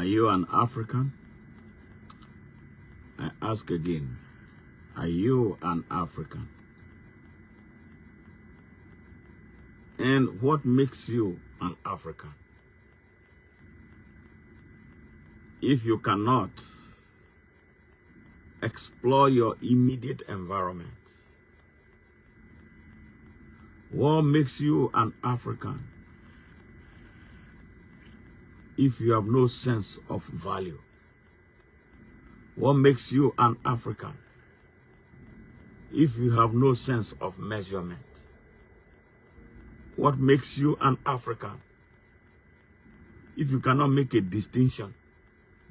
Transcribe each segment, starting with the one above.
Are you an African? I ask again, are you an African? And what makes you an African? If you cannot explore your immediate environment, what makes you an African? If you have no sense of value, what makes you an African? If you have no sense of measurement, what makes you an African? If you cannot make a distinction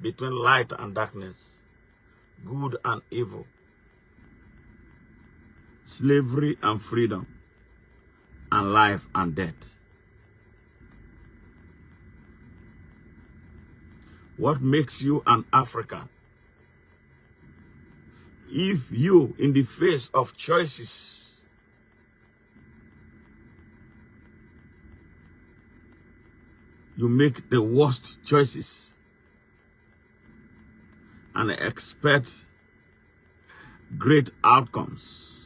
between light and darkness, good and evil, slavery and freedom, and life and death. What makes you an African? If you, in the face of choices, you make the worst choices and expect great outcomes,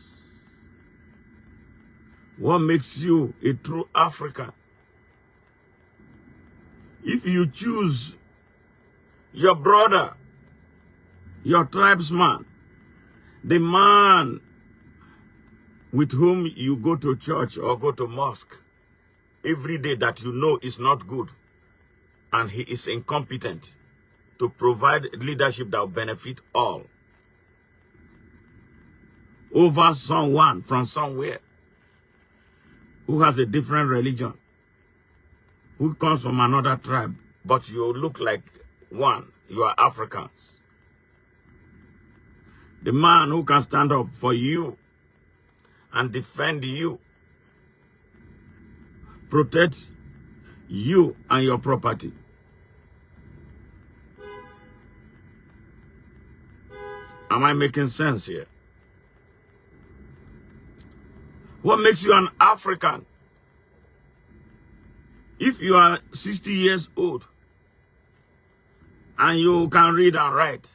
what makes you a true African? If you choose your brother, your tribesman, the man with whom you go to church or go to mosque every day that you know is not good and he is incompetent to provide leadership that will benefit all, over someone from somewhere who has a different religion, who comes from another tribe, but you look like one, you are Africans. The man who can stand up for you and defend you, protect you and your property. Am I making sense here? What makes you an African? If you are 60 years old and you can read and write,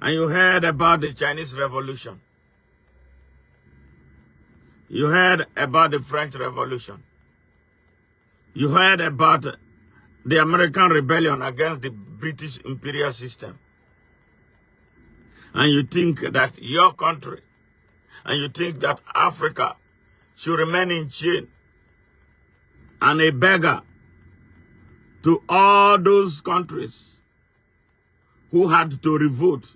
and you heard about the Chinese Revolution, you heard about the French Revolution, you heard about the American rebellion against the British imperial system, and you think that your country, and you think that Africa should remain in chain and a beggar to all those countries who had to revolt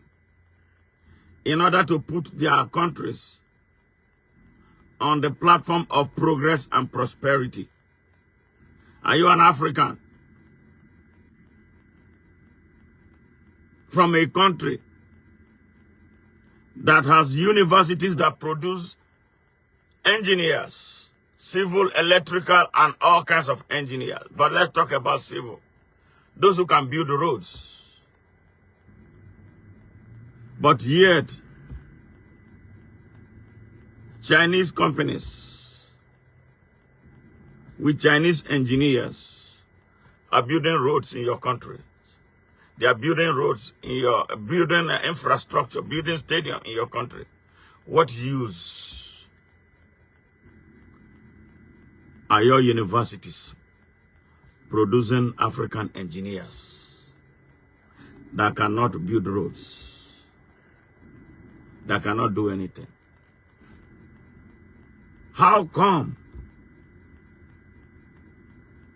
in order to put their countries on the platform of progress and prosperity. Are you an African? From a country that has universities that produce engineers, civil, electrical, and all kinds of engineers. But let's talk about civil. Those who can build roads. But yet, Chinese companies with Chinese engineers are building roads in your country. They are building roads in your, building infrastructure, building stadium in your country. What use are your universities producing African engineers that cannot build roads, that cannot do anything? How come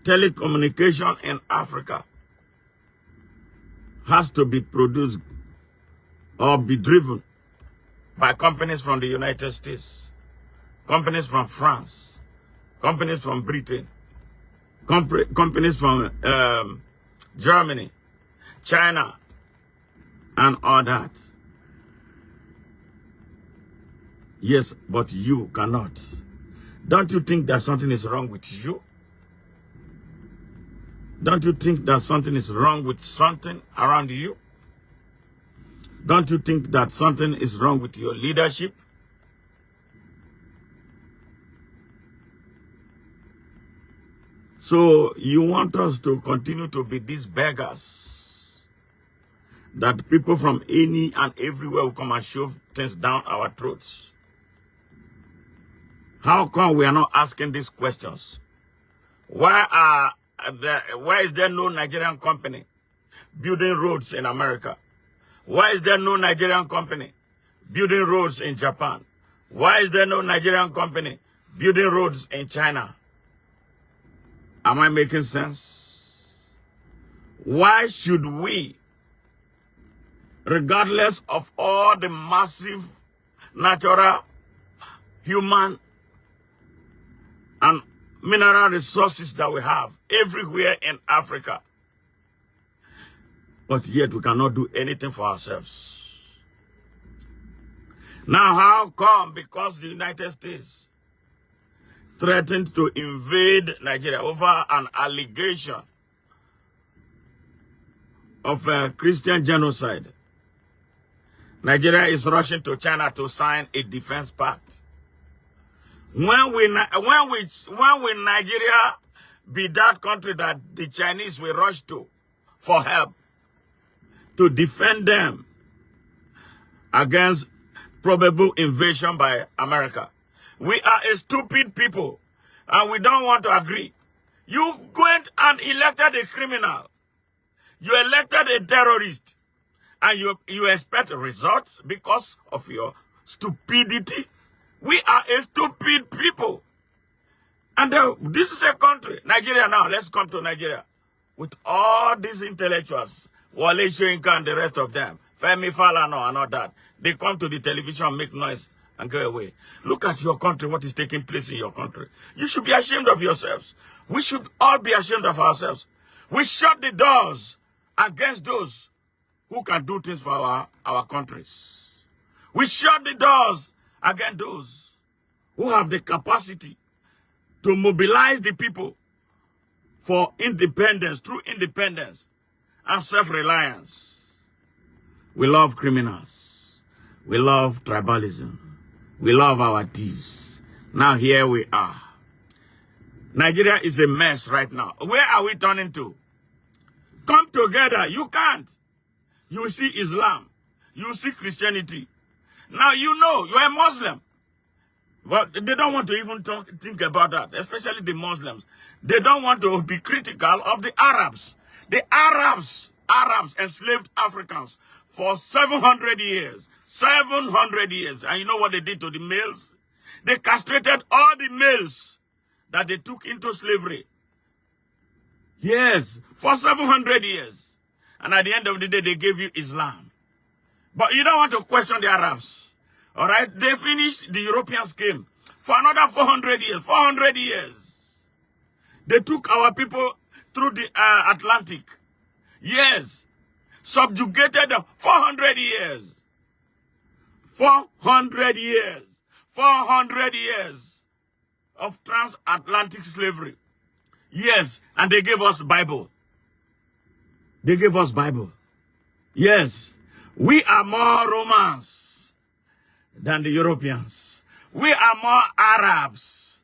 telecommunication in Africa has to be produced or be driven by companies from the United States, companies from France, companies from Britain, companies from Germany, China, and all that? Yes, but you cannot. Don't you think that something is wrong with you? Don't you think that something is wrong with something around you? Don't you think that something is wrong with your leadership? So you want us to continue to be these beggars that people from any and everywhere will come and shove things down our throats? How come we are not asking these questions? Why is there no Nigerian company building roads in America? Why is there no Nigerian company building roads in Japan? Why is there no Nigerian company building roads in China? Am I making sense? Why should we, regardless of all the massive natural, human, and mineral resources that we have everywhere in Africa, but yet we cannot do anything for ourselves? Now, how come? Because the United States threatened to invade Nigeria over an allegation of a Christian genocide, Nigeria is rushing to China to sign a defense pact. When will Nigeria be that country that the Chinese will rush to for help to defend them against probable invasion by America? We are a stupid people, and we don't want to agree. You went and elected a criminal. You elected a terrorist, and you expect results because of your stupidity. We are a stupid people. And this is a country, Nigeria now. Let's come to Nigeria. With all these intellectuals, Wale Soyinka and the rest of them, Femi Falana and all that, they come to the television, make noise, and go away. Look at your country, what is taking place in your country. You should be ashamed of yourselves. We should all be ashamed of ourselves. We shut the doors against those who can do things for our countries. We shut the doors against those who have the capacity to mobilize the people for independence, true independence, and self-reliance. We love criminals. We love tribalism. We love our thieves. Now here we are. Nigeria is a mess right now. Where are we turning to? Come together. You can't. You will see Islam. You will see Christianity. Now you know you are a Muslim. But they don't want to even think about that, especially the Muslims. They don't want to be critical of the Arabs. The Arabs enslaved Africans for 700 years. 700 years. And you know what they did to the males? They castrated all the males that they took into slavery. Yes, for 700 years. And at the end of the day, they gave you Islam. But you don't want to question the Arabs. All right? They finished, the Europeans came for another 400 years. 400 years. They took our people through the Atlantic. Yes. Subjugated them. 400 years. 400 years. 400 years of transatlantic slavery. Yes. And they gave us Bible. They gave us Bible. Yes. We are more Romans than the Europeans. We are more Arabs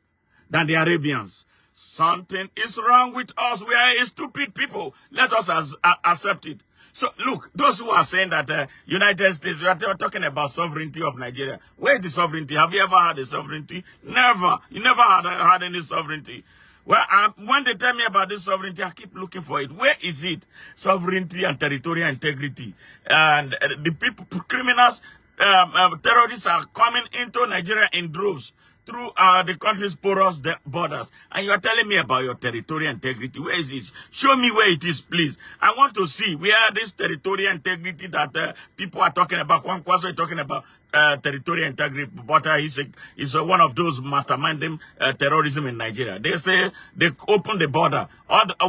than the Arabians. Something is wrong with us. We are a stupid people. Let us accept it. So, look, those who are saying that United States, we are talking about sovereignty of Nigeria. Where is the sovereignty? Have you ever had a sovereignty? Never. You never had any sovereignty. Well, when they tell me about this sovereignty, I keep looking for it. Where is it? Sovereignty and territorial integrity. And the people, criminals, terrorists are coming into Nigeria in droves through the country's porous borders. And you are telling me about your territorial integrity. Where is this? Show me where it is, please. I want to see where this territorial integrity that people are talking about. Juan Kwaso is talking about territorial integrity, but he's one of those masterminding terrorism in Nigeria. They say they open the border.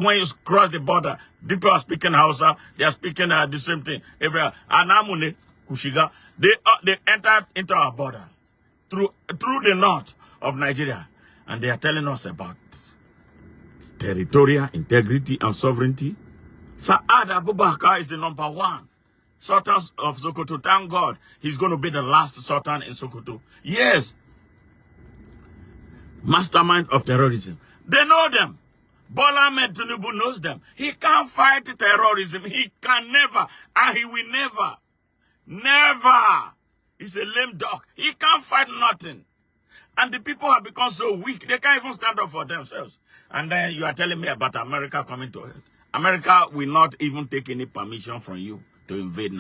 When you cross the border, people are speaking Hausa. They are speaking the same thing everywhere. Anamune, Kushiga, they entered into our border through the north of Nigeria, and they are telling us about territorial integrity and sovereignty. Sa'ad Abubakar is the #1 Sultan of Sokoto. Thank God he's going to be the last Sultan in Sokoto. Yes. Mastermind of terrorism. They know them. Bola Ahmed Tinubu knows them. He can't fight terrorism. He can never, and he will never. Never. He's a lame dog. He can't fight nothing. And the people have become so weak, they can't even stand up for themselves. And then you are telling me about America coming to help. America will not even take any permission from you to invade Nigeria.